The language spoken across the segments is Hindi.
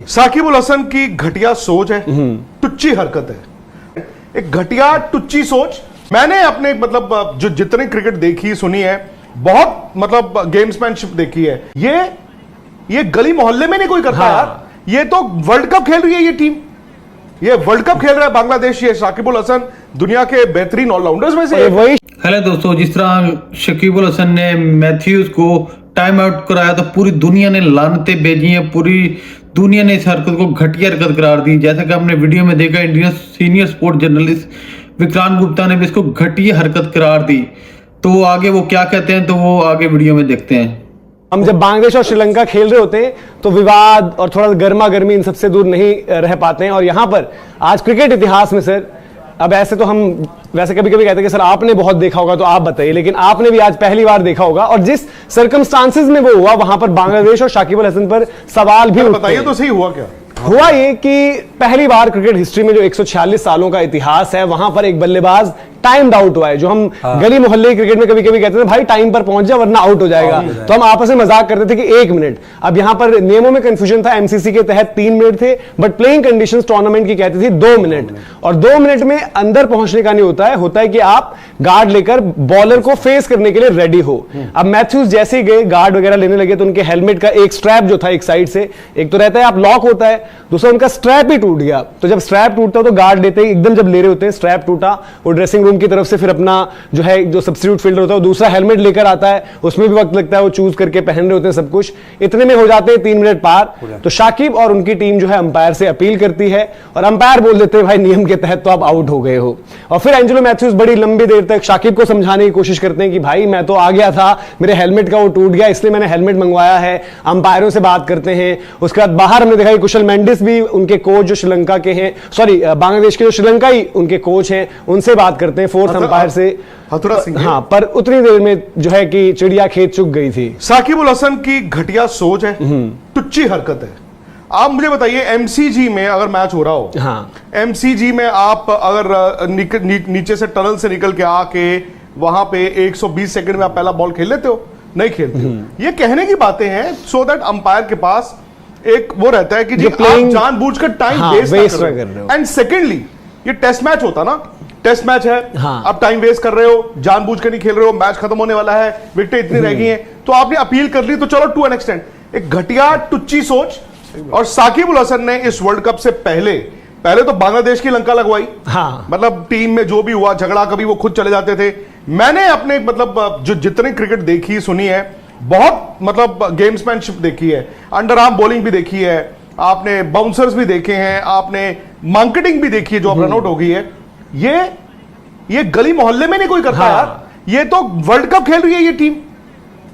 साकिब उल हसन की घटिया सोच है, टुच्ची हरकत है, एक घटिया टुच्ची सोच। मैंने अपने मतलब जो जितनी क्रिकेट देखी सुनी है, बहुत मतलब गेम्समैनशिप देखी है, ये गली मोहल्ले में नहीं कोई करता यार। ये तो वर्ल्ड कप खेल रही है ये टीम, ये वर्ल्ड कप खेल रहा है बांग्लादेश। ये साकिब उल हसन दुनिया के बेहतरीन ऑलराउंडर्स में से वही। हेलो दोस्तों, जिस तरह शकीब उल हसन ने मैथ्यूज को टाइम आउट कराया तो पूरी दुनिया ने लानतें भेजी हैं, पूरी दुनिया ने इस हरकत को घटिया हरकत करार दी। जैसा कि हमने वीडियो में देखा, Indian senior sport journalist Vikrant Gupta ने भी इसको घटिया हरकत करार दी। तो आगे वो क्या कहते हैं तो वो आगे वीडियो में देखते हैं। हम जब बांग्लादेश और श्रीलंका खेल रहे होते हैं तो विवाद और थोड़ा गर्मा गर्मी इन सबसे दूर नहीं रह पाते हैं। और यहां पर आज क्रिकेट इतिहास में सर, अब ऐसे तो हम वैसे कभी कभी कहते हैं कि सर आपने बहुत देखा होगा तो आप बताइए, लेकिन आपने भी आज पहली बार देखा होगा। और जिस सर्कमस्टांसेस में वो हुआ, वहां पर बांग्लादेश और शाकिब उल हसन पर सवाल भी बताइए तो सही हुआ क्या हुआ। ये कि पहली बार क्रिकेट हिस्ट्री में जो 146 सालों का इतिहास है, वहां पर एक बल्लेबाज टाइम आउट हुआ है। जो हम गली मोहल्ले क्रिकेट में कभी कभी कहते थे भाई टाइम पर पहुंच जा वरना आउट हो जाएगा, तो हम आपस में मजाक करते थे कि 1 मिनट। अब यहां पर नियमों में कंफ्यूजन था, एमसीसी के तहत 3 मिनट थे, बट प्लेइंग कंडीशंस टूर्नामेंट की कहती थी 2 मिनट। और 2 मिनट में अंदर पहुंचने का नहीं होता है कि आप गार्ड लेकर बॉलर को फेस करने के लिए रेडी हो। अब मैथ्यूज जैसे ही गए गार्ड वगैरह लेने लगे तो उनके हेलमेट का एक स्ट्रैप जो था एक साइड से, एक तो रहता है आप लॉक होता है, दूसरा उनका स्ट्रैप ही टूट गया। तो जब स्ट्रैप टूटता है तो गार्ड लेते ही एकदम जब ले रहे होते हैं, स्ट्रैप टूटा, वो ड्रेसिंग रूम की तरफ से फिर अपना जो है जो सब्स्टिट्यूट फील्डर होता है वो दूसरा हेलमेट लेकर आता है, उसमें भी वक्त लगता है, वो चूज करके पहन रहे होते हैं सब कुछ। इतने में हो जाते हैं 3 मिनट पार। तो शाकिब और उनकी टीम जो है अंपायर से अपील करती है और अंपायर बोल देते हैं भाई नियम के तहत तो आप आउट हो गए हो। और फिर एंजेलो मैथ्यूज बड़ी लंबी देर तक शाकिब को समझाने की कोशिश करते हैं कि भाई मैं तो आ गया था, मेरे हेलमेट का वो टूट गया इसलिए मैंने हेलमेट मंगवाया है। अंपायरों से बात करते हैं। उसके बाद बाहर हमने देखा कि कुशल मेंडिस भी उनके कोच जो श्रीलंका के हैं, सॉरी बांग्लादेश के जो श्रीलंकाई उनके कोच हैं, उनसे बात करते हैं, फोर्थ अंपायर से। हाँ, पर उतनी देर में जो है कि चिड़िया खेत चुग गई थी। साकिब उल हसन की घटिया सोच है, टुच्ची हरकत है। आप मुझे बताइए, एमसीजी में अगर मैच हो रहा हो, हाँ, एमसीजी में आप अगर नीचे से टनल से निकल के आके वहां पे 120 सेकंड में आप पहला बॉल खेल लेते हो? नहीं खेलते। ये कहने की बातें हैं सो दैट अंपायर के पास एक वो रहता है कि जी आप जानबूझकर टाइम वेस्ट कर रहे हो। एंड सेकेंडली, ये टेस्ट मैच होता ना, टेस्ट मैच है, हाँ, आप टाइम वेस्ट कर रहे हो, जानबूझकर नहीं खेल रहे हो, मैच खत्म होने वाला है, विकेटें इतनी रह गई हैं, तो आपने अपील कर ली तो चलो टू एन एक्सटेंट। एक घटिया टुच्ची सोच। और साकिब उल हसन ने इस वर्ल्ड कप से पहले तो बांग्लादेश की लंका लगवाई। हाँ, मतलब टीम में जो भी हुआ झगड़ा, कभी वो खुद चले जाते थे। मैंने अपने मतलब जो जितनी क्रिकेट देखी सुनी है, बहुत मतलब गेम्समैनशिप देखी है, अंडर आर्म बॉलिंग भी देखी है, आपने बाउंसर्स भी देखे हैं, आपने मार्केटिंग भी देखी है जो अब रनआउट हो गई है। ये गली मोहल्ले में नहीं कोई करता यार। ये तो वर्ल्ड कप खेल रही है ये टीम,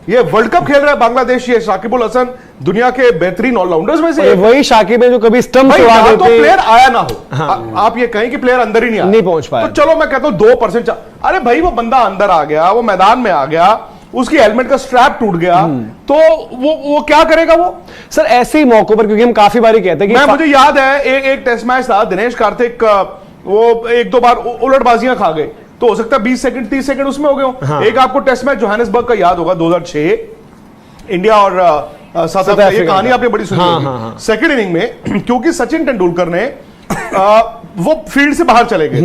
ये वर्ल्ड कप खेल रहा है बांग्लादेश। ये साकिब उल हसन दुनिया के बेहतरीन ऑलराउंडर्स में से वही शाकिब है जो कभी स्टंप उड़ा देते, तो प्लेयर आया ना हो। हाँ, आप ये कहें कि प्लेयर अंदर ही नहीं पहुंच पाया, तो चलो मैं कहता हूं 2%। अरे भाई वो बंदा अंदर आ गया, वो मैदान में आ गया, उसकी हेलमेट का स्ट्रैप टूट गया, तो वो क्या करेगा वो? सर ऐसे ही मौकों पर, क्योंकि हम काफी बार कहते हैं कि मुझे याद है एक टेस्ट मैच था, दिनेश कार्तिक वो 1-2 बार उलटबाजियां खा गए, तो हो सकता है 20 सेकंड 30 सेकंड उसमें हो गए हो। हाँ। एक आपको टेस्ट मैच जोहानिसबर्ग का याद होगा 2006, इंडिया और साउथ अफ्रीका, ये कहानी आपने बड़ी सुनी होगी। सेकंड इनिंग में क्योंकि सचिन तेंदुलकर ने वो फील्ड से बाहर चले गए,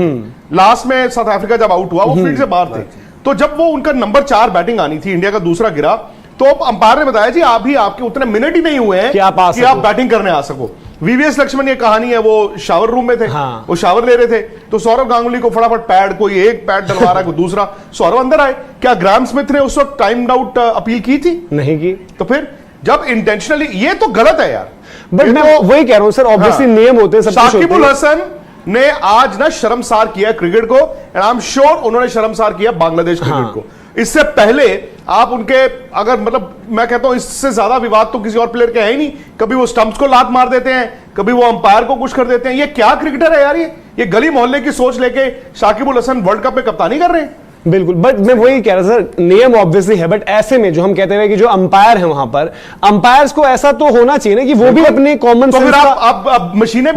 लास्ट में साउथ अफ्रीका जब आउट हुआ वो फील्ड से बाहर थे, तो जब वो उनका नंबर 4 बैटिंग आनी थी, इंडिया का दूसरा गिरा, तो अंपायर ने बताया जी आपके उतने मिनट ही नहीं हुए हैं कि आप बैटिंग करने आ सको। वीवीएस लक्ष्मण, ये कहानी है, वो शावर रूम में थे। हाँ। वो शावर ले रहे थे, तो सौरव गांगुली को फटाफट पैड, कोई एक पैड डलवा रहा, कोई दूसरा, सौरव अंदर आए। क्या ग्राहम स्मिथ ने उस वक्त टाइम आउट अपील की थी? नहीं की। तो फिर जब इंटेंशनली, ये तो गलत है यार। बट मैं वही कह रहा हूं सर, ऑब्वियसली नियम होते हैं, साकिब उल हसन ने आज ना शर्मसार किया क्रिकेट को, एंड आई एम श्योर उन्होंने शर्मसार किया बांग्लादेश क्रिकेट को। इससे पहले आप उनके अगर मतलब मैं कहता हूं इससे ज्यादा विवाद तो किसी और प्लेयर के है ही नहीं। कभी वो स्टंप्स को लात मार देते हैं, कभी वो अंपायर को कुछ कर देते हैं। ये क्या क्रिकेटर है यार? ये गली मोहल्ले की सोच लेके साकिब उल हसन वर्ल्ड कप में कप्तानी कर रहे हैं। बिल्कुल, बट मैं वही कह रहा सर, नियम ऑब्वियसली है, बट ऐसे में जो हम कहते हैं कि जो अंपायर है वहां पर, अंपायर्स को ऐसा तो होना चाहिए ना कि वो भी अपने कॉमन तो सेंस फिर आप मशीनें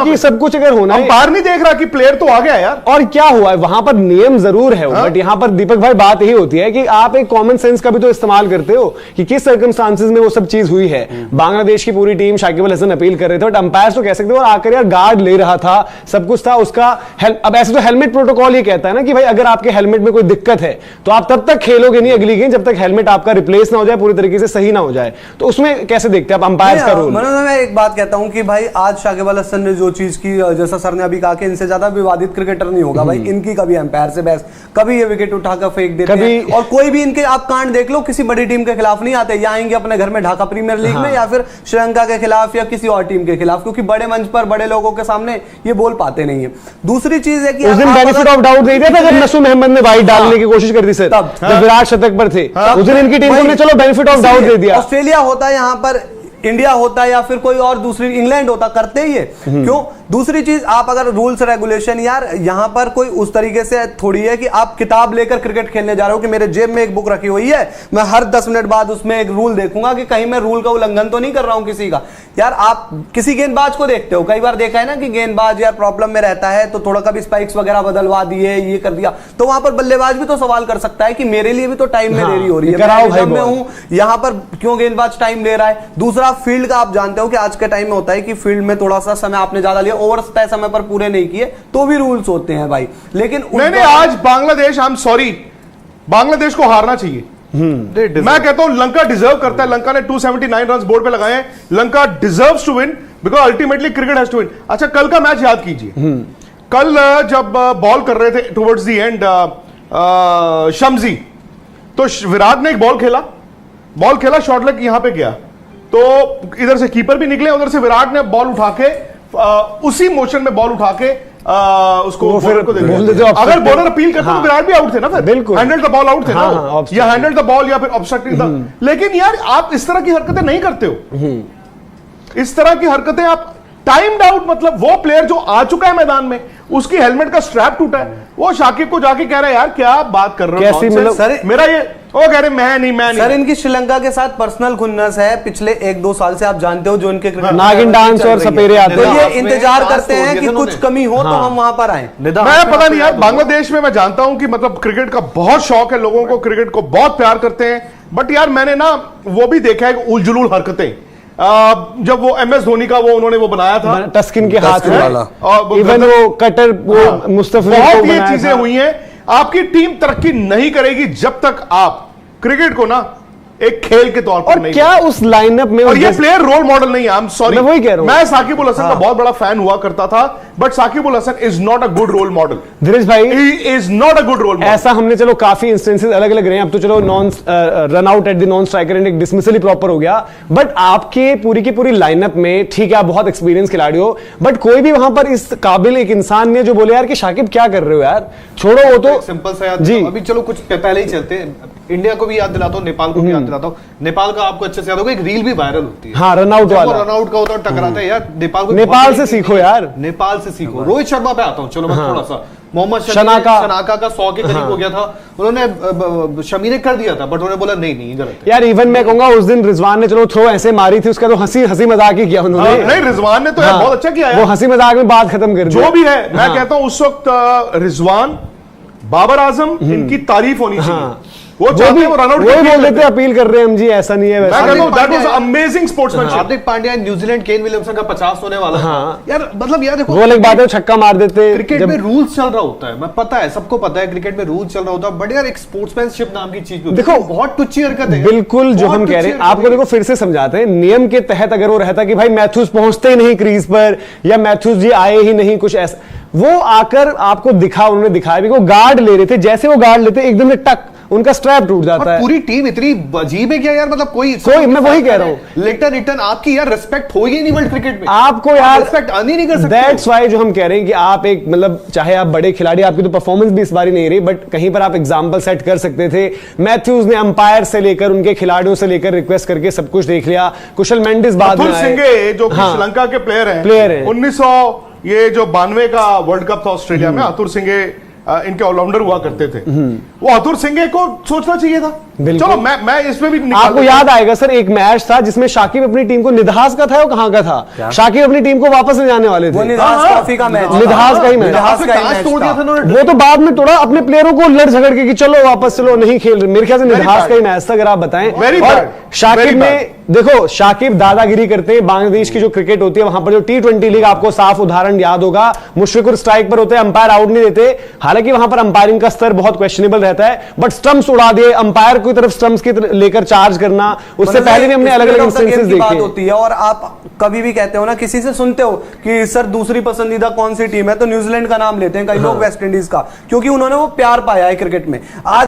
की सब कुछ अगर होना है, अंपायर नहीं देख रहा कि प्लेयर तो आ गया यार, और क्या हुआ है वहां पर नियम जरूर है, बट यहां पर दीपक भाई बात यही होती है कि आप एक कॉमन सेंस का भी तो इस्तेमाल करते हो कि किस सर्कमस्टांसेस में वो सब चीज हुई है। बांग्लादेश की पूरी टीम शाकिब अल हसन अपील कर रहे थे, बट अंपायर तो कह सकते हो, और आकर यार गार्ड ले रहा था, सब कुछ था उसका। अब ऐसे तो हेलमेट प्रोटोकॉल ये कहता है ना कि भाई अगर आपके हेलमेट में कोई दिक्कत है तो आप तब तक खेलोगे नहीं अगली गेम जब तक हेलमेट आपका रिप्लेस ना हो जाए, पूरी तरीके से सही ना हो जाए। तो उसमें कैसे देखते हैं आप अंपायर का रोल? मैं एक बात कहता हूं कि भाई आज शाकिब अल हसन ने जो चीज की, जैसा सर ने अभी कहा कि इनसे ज्यादा विवादित क्रिकेटर नहीं होगा भाई, इनकी कभी अंपायर से बहस, कभी ये विकेट उठाकर फेंक देते हैं, और कोई भी इनके आप कांड देख लो, किसी बड़ी टीम के खिलाफ नहीं आते, या आएंगे अपने घर में ढाका प्रीमियर लीग में, या फिर श्रीलंका के खिलाफ या किसी और टीम के खिलाफ, क्योंकि बड़े मंच पर बड़े लोगों के सामने ये बोल पाते नहीं है। दूसरी चीज है कि उस दिन बेनिफिट ऑफ डाउट दे दिया था जब नसूम अहमद ने वाइड डालने की कोशिश कर दी सर, जब विराट शतक पर थे, उस दिन इनकी टीम ने चलो बेनिफिट ऑफ डाउट दे दिया। ऑस्ट्रेलिया होता है यहां पर, इंडिया होता है, या फिर कोई और दूसरी इंग्लैंड होता, करते ही है क्यों? दूसरी चीज, आप अगर रूल्स रेगुलेशन, यार यहां पर कोई उस तरीके से थोड़ी है कि आप किताब लेकर क्रिकेट खेलने जा रहे हो कि मेरे जेब में एक बुक रखी हुई है, मैं हर 10 मिनट बाद उसमें एक रूल देखूंगा कि कहीं मैं रूल का उल्लंघन तो नहीं कर रहा हूं किसी का। यार आप किसी गेंदबाज को देखते हो, कई बार देखा है ना कि गेंदबाज यार प्रॉब्लम में रहता है तो थोड़ा कभी स्पाइक्स वगैरह बदलवा दिए, ये कर दिया, तो वहां पर बल्लेबाज भी तो सवाल कर सकता है कि मेरे लिए भी तो टाइम में देरी हो रही है, मैं हूं यहां पर, क्यों गेंदबाज टाइम ले रहा है? दूसरा, फील्ड का आप जानते हो कि आज के टाइम में होता है कि फील्ड में थोड़ा सा समय आपने ज्यादा लिया, ओवर तय समय पर पूरे नहीं किए तो भी रूल्स होते हैं भाई। लेकिन नहीं, आज Bangladesh, I am sorry, Bangladesh को हारना चाहिए। मैं कहता हूं लंका डिजर्व करता है, लंका ने 279 रन बोर्ड पे लगाए हैं, Lanka deserves to win because ultimately cricket has to win. अच्छा, कल का मैच याद कीजिए, कल जब बॉल कर रहे थे टुवर्ड्स द एंड शम्सी, तो विराट ने एक बॉल खेला, शॉट लग यहां पे गया, तो इधर से कीपर भी निकले, उधर से विराट ने बॉल उठा के उसी मोशन में बॉल उठा के उसको फिर अगर बॉलर अपील करता तो विराट भी आउट थे ना, फिर बिल्कुल हैंडल द बॉल आउट थे ना, या हैंडल द बॉल या फिर ऑब्स्ट्रक्टिंग द। लेकिन यार आप इस तरह की हरकतें नहीं करते हो, इस तरह की हरकतें आप टाइम्ड आउट, मतलब वो प्लेयर जो आ चुका है मैदान में, उसकी हेलमेट का स्ट्रैप टूटा है, वो शाकिब को जाके कह रहा है यार क्या बात कर रहे हो, मतलब सर मेरा ये, वो कह रहे मैं नहीं सर, इनकी श्रीलंका के साथ पर्सनल खुन्नस है पिछले 1-2 साल से, आप जानते हो, जो इनके नागिन डांस और सपेरे आते हैं, ये इंतजार करते हैं कि कुछ कमी हो तो हम वहां पर आए। मैं पता नहीं यार, बांग्लादेश में मैं जानता हूं कि मतलब क्रिकेट का बहुत शौक है लोगों को, क्रिकेट को बहुत प्यार करते हैं, बट यार मैंने ना वो भी देखा है उलझुल हरकतें, जब वो MS धोनी का वो उन्होंने वो बनाया था टस्किन के हाथ में, इवन वो कटर, वो मुस्तफा, बहुत ये चीजें हुई हैं। आपकी टीम तरक्की नहीं करेगी जब तक आप क्रिकेट को ना एक खेल के तौर पर नहीं, क्या उस लाइनअप में, और ये प्लेयर रोल मॉडल नहीं है, आई एम सॉरी, मैं वही कह रहा हूं, मैं साकिब अल हसन का बहुत बड़ा फैन हुआ करता था, but Shakib Al Hasan is not a good role model. Dheeraj भाई, he is not a good role model. ऐसा हमने चलो काफी इंस्टेंसेस अलग अलग रहे हैं, अब तो चलो non run out at the non striker end एक डिसमिसल ही प्रॉपर हो गया, बट आपके पूरी की पूरी लाइनअप में ठीक है आप बहुत एक्सपीरियंस खिलाड़ी हो, बट कोई भी वहां पर इस काबिल एक इंसान ने जो बोले यार कि शाकिब क्या कर रहे हो यार, छोड़ो वो तो सिंपल सा याद जी। अभी चलो कुछ पहले ही चलते हैं, इंडिया को भी याद दिलाता हूँ, नेपाल को भी याद दिलाता हूँ। नेपाल का आपको अच्छे से याद होगा, एक रील भी वायरल होती है, हाँ, रन आउट वाला, रन आउट का होता है, टकराता है यार, नेपाल से सीखो यार, नेपाल से सीखो। रोहित शर्मा पे आता हूँ, चलो मैं थोड़ा सा, मोहम्मद शनाका का 100 के करीब हो गया था, उन्होंने शमी ने कर दिया था, बट उन्होंने बोला नहीं गलत है। यार इवन मैं कहूंगा उस दिन रिजवान ने चलो थ्रो ऐसे मारी थी, उसका तो हंसी मजाक ही किया उन्होंने, नहीं रिजवान ने तो यार बहुत अच्छा किया, वो हंसी मजाक में बात खत्म कर दी, जो भी है। मैं कहता हूं उस वक्त रिजवान, बाबर आजम, इनकी तारीफ होनी चाहिए, वो चाहते हैं वो रन आउट बोल देते, अपील कर रहे हैं हम जी, ऐसा नहीं है वैसा। That was amazing sportsmanship. Hardik Pandya, New Zealand, Kane Williamson का 50 होने वाला था यार, मतलब यार देखो, वो अलग बात है, छक्का मार देते, क्रिकेट में रूल्स चल रहा होता है, मैं पता है, सबको पता है क्रिकेट में रूल्स चल रहा होता है, बट यार एक स्पोर्ट्समैनशिप नाम की चीज देखो, बहुत टुच्ची हरकत है, बिल्कुल जो हम कह रहे हैं आपको, देखो फिर से समझाते हैं, नियम के तहत अगर वो रहता कि भाई मैथ्यूज पहुंचते ही नहीं क्रीज पर, या मैथ्यूज जी आए ही नहीं, कुछ ऐसा, वो आकर आपको दिखा, उन्होंने दिखाया भी, वो गार्ड ले रहे थे, जैसे वो गार्ड लेते एकदम से टक उनका स्ट्रैप टूट जाता है। पूरी टीम इतनी अजीब है क्या यार, मतलब कोई मैं वही कह रहा हूं, रिटर्न आपकी यार रिस्पेक्ट होगी नहीं वर्ल्ड क्रिकेट में, आपको यार रिस्पेक्ट आनी नहीं कर सकते। दैट्स व्हाई जो हम कह रहे हैं कि आप एक, मतलब चाहे आप बड़े खिलाड़ी, आपकी तो परफॉर्मेंस भी इस बार नहीं रही, बट कहीं पर आप एग्जांपल सेट कर सकते थे। मैथ्यूज ने अंपायर से लेकर उनके खिलाड़ियों से लेकर रिक्वेस्ट करके सब कुछ देख लिया, कुशल मेंडिस बाद में आए, जो श्रीलंका के प्लेयर हैं 1992 का वर्ल्ड कप था ऑस्ट्रेलिया में, अतुर सिंघे इनके ऑलराउंडर हुआ करते थे, वो अतुल सिंघे को सोचना चाहिए था। चलो मैं इसमें भी आपको याद आएगा सर, एक मैच था जिसमें शाकिब अपनी टीम को, निधास का था, वो कहां का था, शाकिब अपनी टीम को वापस ले जाने वाले थे, निधास ट्रॉफी का मैच, निधास का ही मैच, वो तो बाद में तोड़ा अपने प्लेयरों को लड़ झगड़ के कि चलो वापस चलो, नहीं खेल रहे। मेरे ख्याल से निधास का ही मैच था, अगर आप बताएं। और शाकिब ने, देखो शाकिब दादागिरी करते हैं। बांग्लादेश की जो क्रिकेट होती है वहां पर, जो T20 लीग, आपको साफ उदाहरण याद होगा, मुशफिकुर स्ट्राइक पर होते हैं, अंपायर आउट नहीं देते, हालांकि वहां पर अंपायरिंग का स्तर बहुत क्वेश्चनेबल रहता है, बट स्टंप्स उड़ा दिए, अंपायर की तरफ स्टंप्स की लेकर चार्ज करना, उससे पहले भी हमने अलग अलग इंस्टेंसेस देखे होती है। और आप कभी भी कहते हो ना, किसी से सुनते हो कि सर दूसरी पसंदीदा कौन सी टीम है, तो न्यूजीलैंड का नाम लेते हैं कई लोग, वेस्ट इंडीज का, क्योंकि उन्होंने वो प्यार पाया है क्रिकेट में। आज